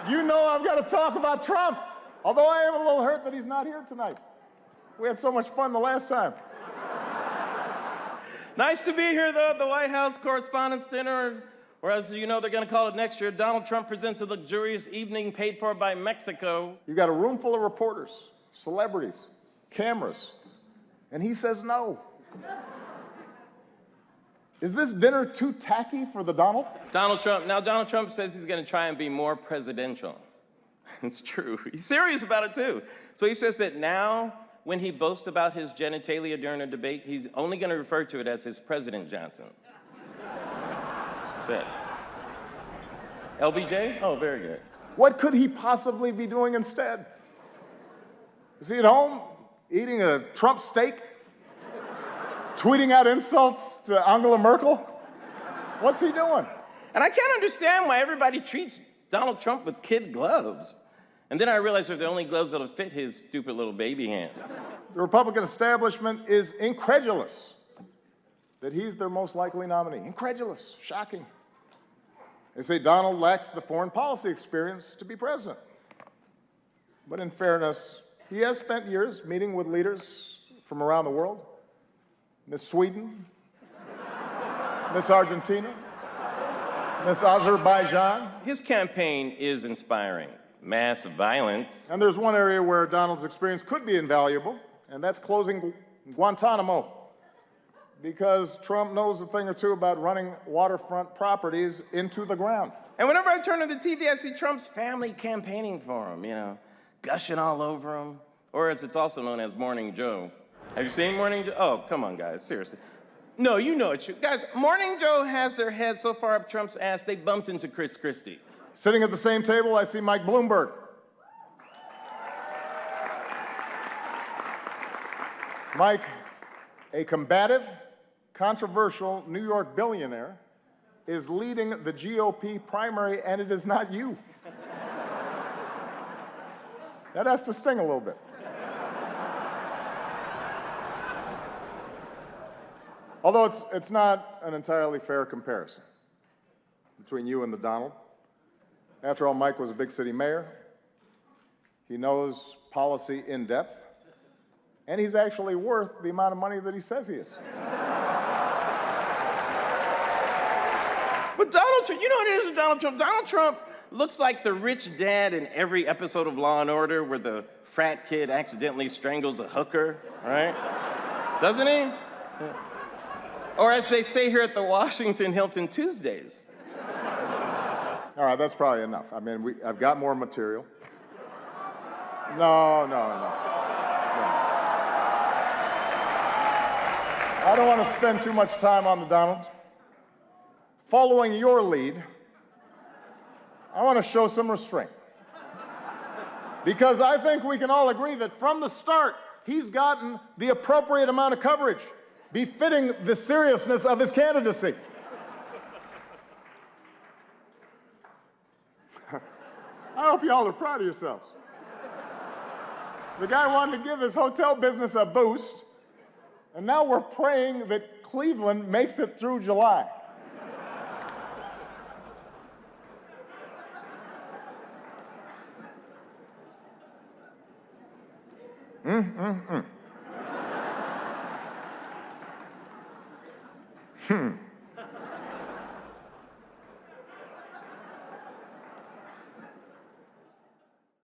You know I've got to talk about Trump, although I am a little hurt that he's not here tonight. We had so much fun the last time. Nice to be here, though, at the White House Correspondents' Dinner, or as you know they're going to call it next year, Donald Trump presents a luxurious evening paid for by Mexico. You've got a room full of reporters, celebrities, cameras, and he says no. Is this dinner too tacky for the Donald? Donald Trump says he's going to try and be more presidential. It's true. He's serious about it, too. So he says that now, when he boasts about his genitalia during a debate, he's only going to refer to it as his President Johnson. That's it. LBJ? Oh, very good. What could he possibly be doing instead? Is he at home eating a Trump steak? Tweeting out insults to Angela Merkel? What's he doing? And I can't understand why everybody treats Donald Trump with kid gloves. And then I realized they're the only gloves that'll fit his stupid little baby hands. The Republican establishment is incredulous that he's their most likely nominee. Incredulous, shocking. They say Donald lacks the foreign policy experience to be president. But in fairness, he has spent years meeting with leaders from around the world. Miss Sweden, Miss Argentina, Miss Azerbaijan. His campaign is inspiring. Mass violence. And there's one area where Donald's experience could be invaluable, and that's closing Guantanamo. Because Trump knows a thing or two about running waterfront properties into the ground. And whenever I turn on the TV, I see Trump's family campaigning for him, you know, gushing all over him. Or as it's also known as Morning Joe. Have you seen Morning Joe? Oh, come on, guys, seriously. No, you know it. Guys, Morning Joe has their head so far up Trump's ass, they bumped into Chris Christie. Sitting at the same table, I see Mike Bloomberg. Mike, a combative, controversial New York billionaire, is leading the GOP primary, and it is not you. That has to sting a little bit. Although it's not an entirely fair comparison between you and the Donald. After all, Mike was a big city mayor. He knows policy in depth. And he's actually worth the amount of money that he says he is. But Donald Trump, you know what it is with Donald Trump? Donald Trump looks like the rich dad in every episode of Law and Order where the frat kid accidentally strangles a hooker, right? Doesn't he? Yeah. Or as they say here at the Washington Hilton, Tuesdays. All right, that's probably enough. I mean, I've got more material. No. I don't want to spend too much time on the Donald. Following your lead, I want to show some restraint. Because I think we can all agree that from the start, he's gotten the appropriate amount of coverage, befitting the seriousness of his candidacy. I hope y'all are proud of yourselves. The guy wanted to give his hotel business a boost, and now we're praying that Cleveland makes it through July.